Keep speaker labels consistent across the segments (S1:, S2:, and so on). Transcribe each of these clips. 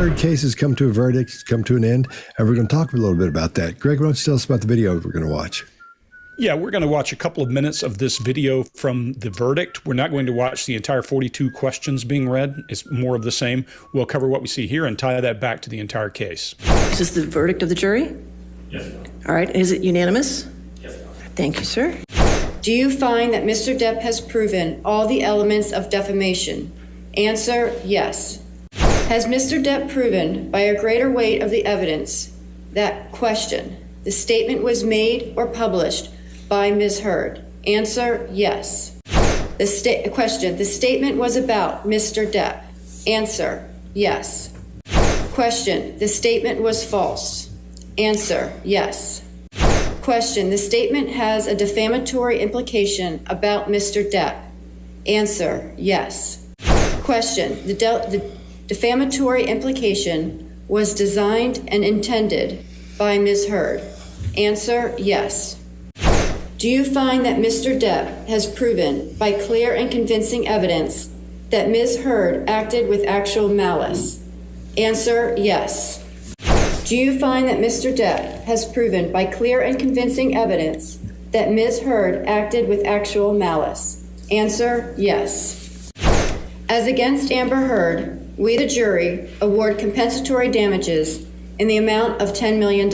S1: Heard case has come to a verdict, it's come to an end, and we're going to talk a little bit about that. Greg, why don't you tell us about the video we're going to watch?
S2: Yeah, we're going to watch a couple of minutes of this video from the verdict. We're not going to watch the entire 42 questions being read. It's more of the same. We'll cover what we see here and tie that back to the entire case.
S3: Is this the verdict of the jury?
S4: Yes.
S3: All right. Is it unanimous?
S4: Yes.
S3: Thank you, sir.
S5: Do you find that Mr. Depp has proven all the elements of defamation? Answer, yes. Has Mr. Depp proven by a greater weight of the evidence that question, the statement was made or published by Ms. Heard? Answer, yes. Question, the statement was about Mr. Depp? Answer, yes. Question, the statement was false? Answer, yes. Question, the statement has a defamatory implication about Mr. Depp? Answer, yes. Question, the defamatory implication was designed and intended by Ms. Heard? Answer, yes. Do you find that Mr. Depp has proven by clear and convincing evidence that Ms. Heard acted with actual malice? Answer, yes. Do you find that Mr. Depp has proven by clear and convincing evidence that Ms. Heard acted with actual malice? Answer, yes. As against Amber Heard, we, the jury, award compensatory damages in the amount of $10 million.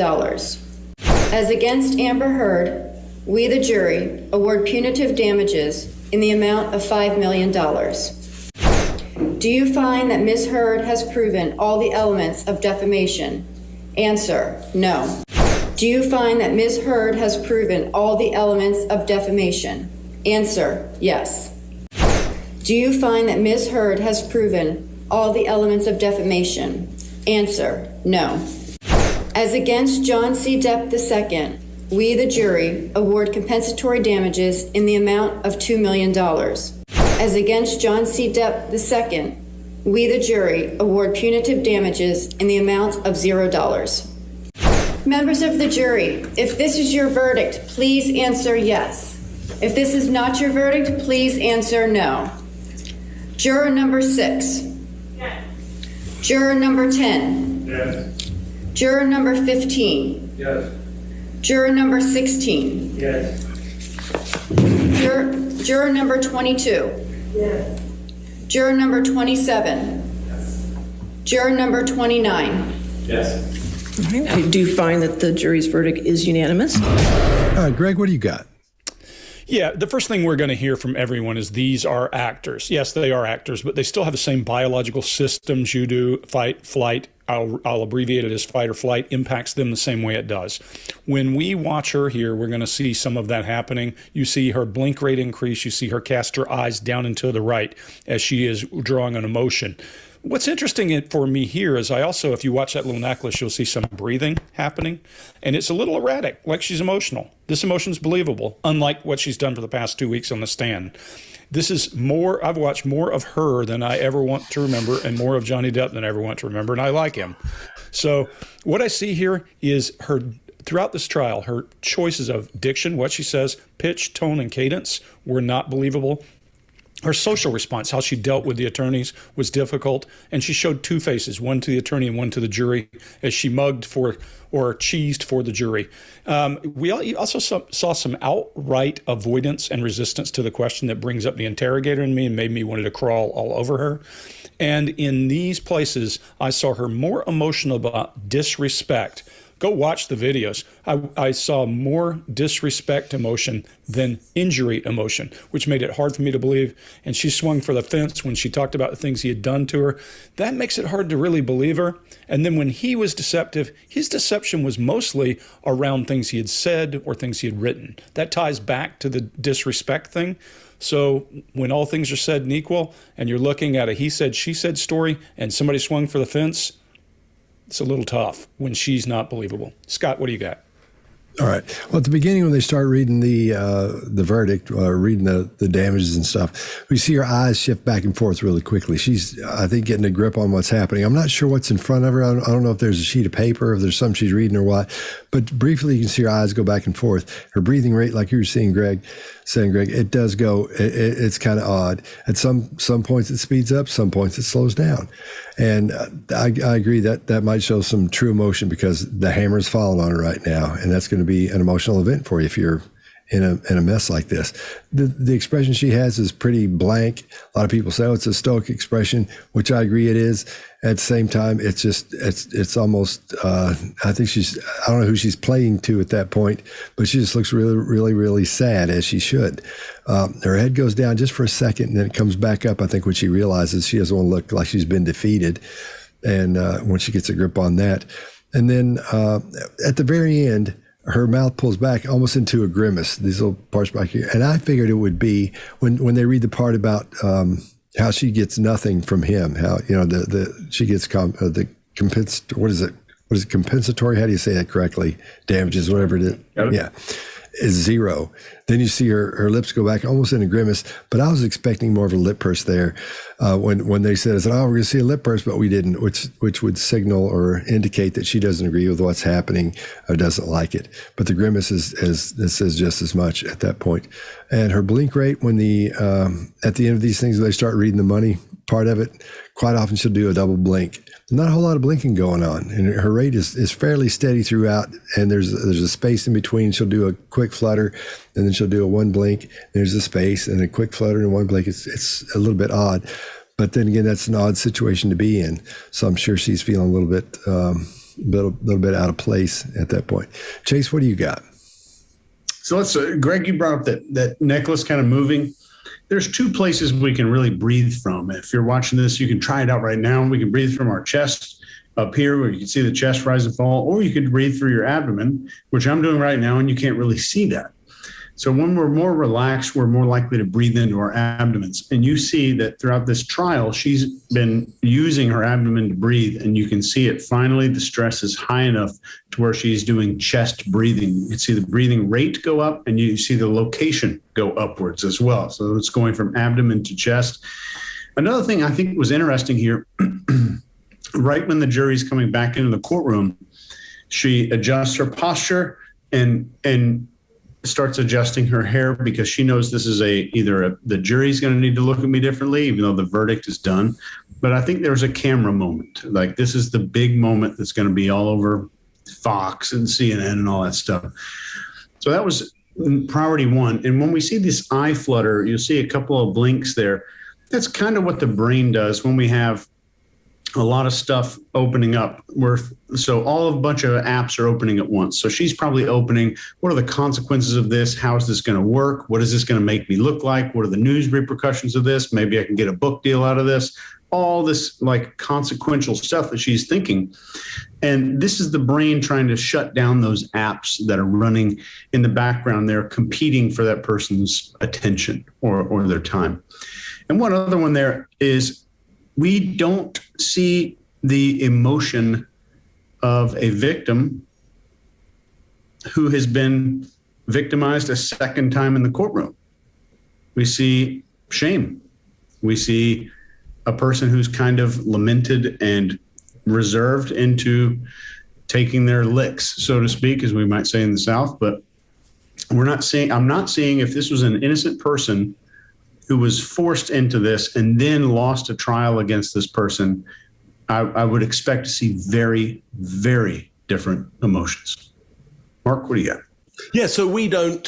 S5: As against Amber Heard, we, the jury, award punitive damages in the amount of $5 million. Do you find that Ms. Heard has proven all the elements of defamation? Answer, no. Do you find that Ms. Heard has proven all the elements of defamation? Answer, yes. Do you find that Ms. Heard has proven all the elements of defamation? Answer, no. As against John C. Depp II, we, the jury, award compensatory damages in the amount of $2 million. As against John C. Depp II, we, the jury, award punitive damages in the amount of $0. Members of the jury, if this is your verdict, please answer yes. If this is not your verdict, please answer no. Juror number 6. Yes. Juror number 10.
S4: Yes.
S5: Juror number 15.
S4: Yes.
S5: Juror number 16.
S4: Yes.
S5: Juror number 22.
S4: Yes.
S5: Juror number 27.
S4: Yes.
S5: Juror number 29.
S4: Yes.
S3: All right. I do find that the jury's verdict is unanimous.
S1: All right, Greg, what do you got?
S2: Yeah, the first thing we're going to hear from everyone is these are actors. Yes, they are actors, but they still have the same biological systems you do. Fight, flight, I'll abbreviate it as fight or flight, impacts them the same way it does. When we watch her here, we're going to see some of that happening. You see her blink rate increase. You see her cast her eyes down and to the right as she is drawing an emotion. What's interesting for me here is I also, if you watch that little necklace, you'll see some breathing happening, and it's a little erratic, like she's emotional. This emotion's believable, unlike what she's done for the past 2 weeks on the stand. This is more, I've watched more of her than I ever want to remember, and more of Johnny Depp than I ever want to remember, and I like him. So what I see here is her, throughout this trial, her choices of diction, what she says, pitch, tone, and cadence were not believable. Her social response, how she dealt with the attorneys, was difficult, and she showed two faces, one to the attorney and one to the jury, as she mugged for or cheesed for the jury. We also saw some outright avoidance and resistance to the question that brings up the interrogator in me and made me wanted to crawl all over her. And in these places, I saw her more emotional about disrespect. Go watch the videos. I saw more disrespect emotion than injury emotion, which made it hard for me to believe. And she swung for the fence when she talked about the things he had done to her. That makes it hard to really believe her. And then when he was deceptive, his deception was mostly around things he had said or things he had written. That ties back to the disrespect thing. So when all things are said and equal, and you're looking at a he said, she said story, and somebody swung for the fence, it's a little tough when she's not believable. Scott, what do you got?
S1: All right. Well, at the beginning, when they start reading the verdict, reading the damages and stuff, we see her eyes shift back and forth really quickly. She's, I think, getting a grip on what's happening. I'm not sure what's in front of her. I don't know if there's a sheet of paper, if there's something she's reading or what. But briefly, you can see her eyes go back and forth. Her breathing rate, like you were seeing, Greg, saying, Greg, it does go. It's kind of odd. At some points it speeds up, some points it slows down, and I agree that might show some true emotion because the hammer's falling on her right now, and that's going to be an emotional event for you if you're in a mess like this. The expression she has is pretty blank. A lot of people say, oh, it's a stoic expression, which I agree it is. At the same time, it's almost, I think I don't know who she's playing to at that point, but she just looks really, really, really sad, as she should. Her head goes down just for a second, and then it comes back up, I think, when she realizes she doesn't want to look like she's been defeated. And when she gets a grip on that. And then at the very end, her mouth pulls back almost into a grimace, these little parts back here. And I figured it would be when they read the part about how she gets nothing from him, how, she gets the what is it? What is it? Compensatory? How do you say that correctly? Damages, whatever it is. Yeah. Is zero. Then you see her lips go back almost in a grimace, but I was expecting more of a lip purse there when they said, oh, we're going to see a lip purse, but we didn't, which would signal or indicate that she doesn't agree with what's happening or doesn't like it. But the grimace says just as much at that point. And her blink rate when at the end of these things, they start reading the money part of it, quite often she'll do a double blink. Not a whole lot of blinking going on, and her rate is fairly steady throughout. And there's a space in between. She'll do a quick flutter, and then she'll do a one blink. There's a space, and a quick flutter and one blink. It's a little bit odd, but then again, that's an odd situation to be in. So I'm sure she's feeling a little bit out of place at that point. Chase, what do you got?
S6: So let's, Greg, you brought up that necklace kind of moving. There's two places we can really breathe from. If you're watching this, you can try it out right now. We can breathe from our chest up here where you can see the chest rise and fall, or you could breathe through your abdomen, which I'm doing right now, and you can't really see that. So when we're more relaxed, we're more likely to breathe into our abdomens. And you see that throughout this trial, she's been using her abdomen to breathe, and you can see it. Finally, the stress is high enough to where she's doing chest breathing. You can see the breathing rate go up, and you see the location go upwards as well. So it's going from abdomen to chest. Another thing I think was interesting here, right when the jury's coming back into the courtroom, she adjusts her posture and starts adjusting her hair because she knows this is the jury's going to need to look at me differently, even though the verdict is done. But I think there's a camera moment. Like, this is the big moment that's going to be all over Fox and CNN and all that stuff. So that was priority one. And when we see this eye flutter, you'll see a couple of blinks there. That's kind of what the brain does when we have a lot of stuff opening up. So a bunch of apps are opening at once. So she's probably opening, what are the consequences of this? How is this going to work? What is this going to make me look like? What are the news repercussions of this? Maybe I can get a book deal out of this. All this like consequential stuff that she's thinking. And this is the brain trying to shut down those apps that are running in the background. They're competing for that person's attention or their time. And one other one there is, we don't see the emotion of a victim who has been victimized a second time in the courtroom. We see shame. We see a person who's kind of lamented and reserved into taking their licks, so to speak, as we might say in the South. But I'm not seeing if this was an innocent person who was forced into this and then lost a trial against this person, I would expect to see very, very different emotions. Mark, what do you got?
S7: Yeah, so we don't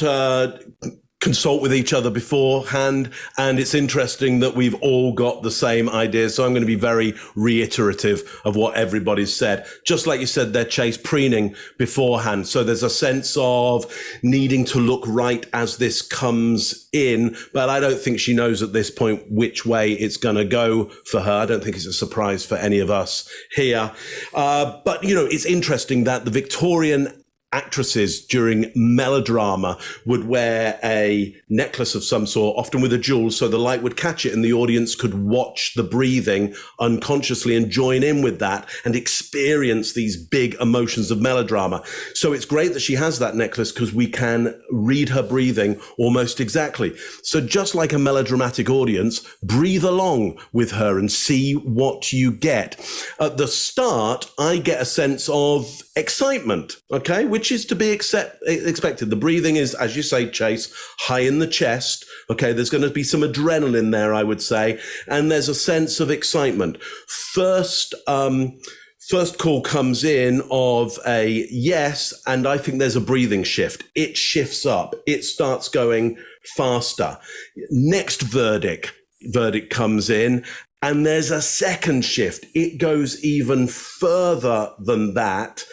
S7: consult with each other beforehand, and it's interesting that we've all got the same ideas. So I'm going to be very reiterative of what everybody's said. Just like you said there, Chase, preening beforehand. So there's a sense of needing to look right as this comes in, but I don't think she knows at this point which way it's going to go for her. I don't think it's a surprise for any of us here. But, it's interesting that the Victorian actresses during melodrama would wear a necklace of some sort, often with a jewel, so the light would catch it and the audience could watch the breathing unconsciously and join in with that and experience these big emotions of melodrama. So it's great that she has that necklace because we can read her breathing almost exactly. So just like a melodramatic audience, breathe along with her and see what you get. At the start, I get a sense of excitement, okay, which which is to be expected. The breathing is, as you say, Chase, high in the chest. Okay, there's going to be some adrenaline there, I would say, and there's a sense of excitement. First call comes in of a yes, and I think there's a breathing shift. It shifts up. It starts going faster. Next verdict comes in, and there's a second shift. It goes even further than that.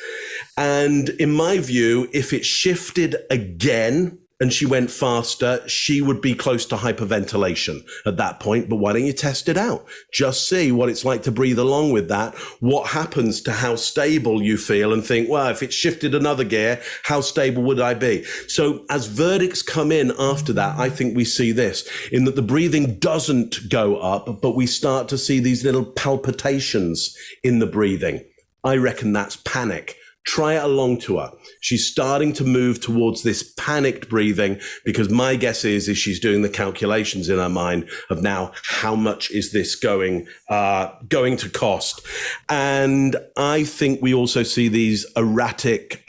S7: And in my view, if it shifted again and she went faster, she would be close to hyperventilation at that point. But why don't you test it out? Just see what it's like to breathe along with that. What happens to how stable you feel, and think, well, if it shifted another gear, how stable would I be? So as verdicts come in after that, I think we see this, in that the breathing doesn't go up, but we start to see these little palpitations in the breathing. I reckon that's panic. Try it along to her. She's starting to move towards this panicked breathing, because my guess is she's doing the calculations in her mind of now, how much is this going to cost? And I think we also see these erratic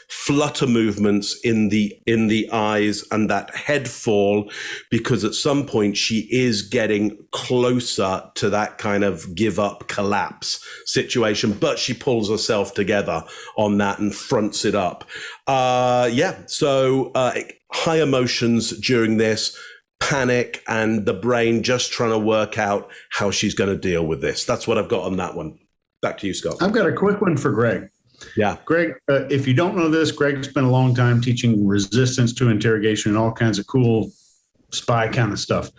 S7: flutter movements in the eyes and that head fall, because at some point she is getting closer to that kind of give up collapse situation, but she pulls herself together on that and fronts it up. So high emotions during this, panic, and the brain just trying to work out how she's going to deal with this. That's what I've got on that one. Back to you, Scott.
S6: I've got a quick one for Greg.
S7: Yeah.
S6: Greg, if you don't know this, Greg spent a long time teaching resistance to interrogation and all kinds of cool spy kind of stuff.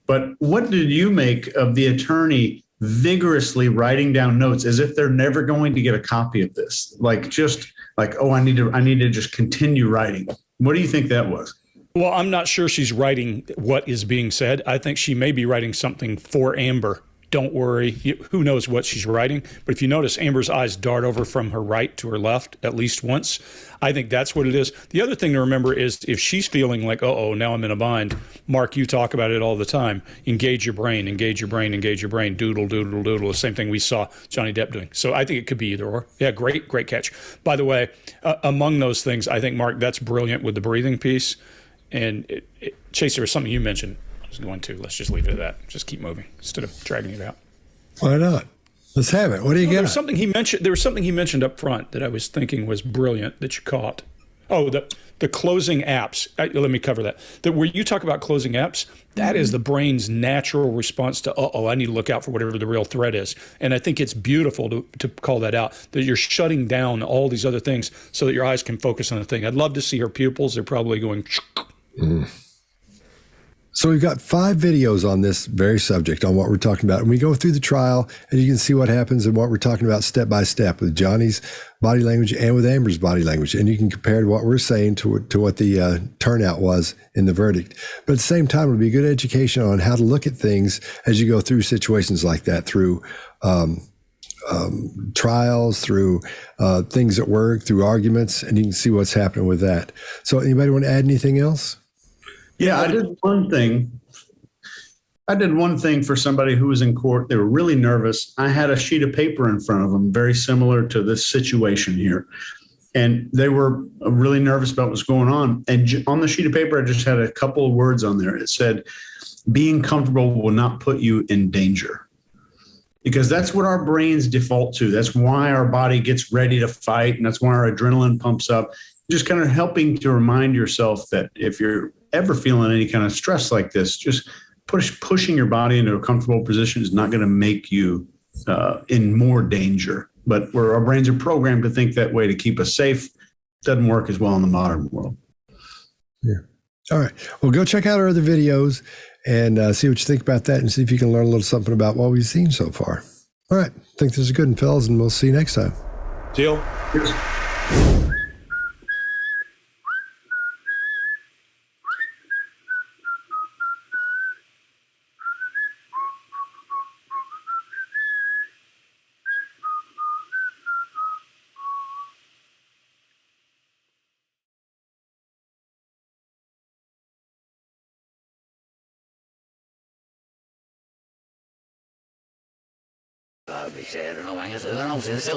S6: But what did you make of the attorney vigorously writing down notes as if they're never going to get a copy of this? Oh, I need to just continue writing. What do you think that was?
S2: Well, I'm not sure she's writing what is being said. I think she may be writing something for Amber. Don't worry. Who knows what she's writing? But if you notice, Amber's eyes dart over from her right to her left at least once. I think that's what it is. The other thing to remember is, if she's feeling like, uh-oh, now I'm in a bind, Mark, you talk about it all the time. Engage your brain, engage your brain, engage your brain, doodle, doodle, doodle, the same thing we saw Johnny Depp doing. So I think it could be either or. Yeah, great catch. By the way, among those things, I think, Mark, that's brilliant with the breathing piece. And Chase, there was something you mentioned. Going to. Let's just leave it at that. Just keep moving instead of dragging it out.
S1: Why not? Let's have it. What do you get?
S2: There was something he mentioned up front that I was thinking was brilliant that you caught. Oh, the closing apps. Let me cover that. Where you talk about closing apps, that is the brain's natural response to, I need to look out for whatever the real threat is. And I think it's beautiful to call that out, that you're shutting down all these other things so that your eyes can focus on the thing. I'd love to see her pupils. They're probably going.
S1: So we've got 5 videos on this very subject, on what we're talking about. And we go through the trial, and you can see what happens and what we're talking about step by step with Johnny's body language and with Amber's body language. And you can compare what we're saying to what the turnout was in the verdict. But at the same time, it'll be good education on how to look at things as you go through situations like that, through trials, through things at work, through arguments, and you can see what's happening with that. So anybody want to add anything else?
S6: Yeah, I did one thing for somebody who was in court. They were really nervous. I had a sheet of paper in front of them, very similar to this situation here. And they were really nervous about what's going on. And on the sheet of paper, I just had a couple of words on there. It said, being comfortable will not put you in danger. Because that's what our brains default to. That's why our body gets ready to fight. And that's why our adrenaline pumps up. Just kind of helping to remind yourself that if you're ever feeling any kind of stress like this, just pushing your body into a comfortable position is not going to make you in more danger. But where our brains are programmed to think that way to keep us safe, doesn't work as well in the modern world.
S1: Yeah. All right. Well, go check out our other videos and see what you think about that, and see if you can learn a little something about what we've seen so far. All right. I think this is good, fellas, and we'll see you next time.
S7: Deal.
S6: Cheers.
S8: Bị xe nó mang cái sự nó không xịn xịn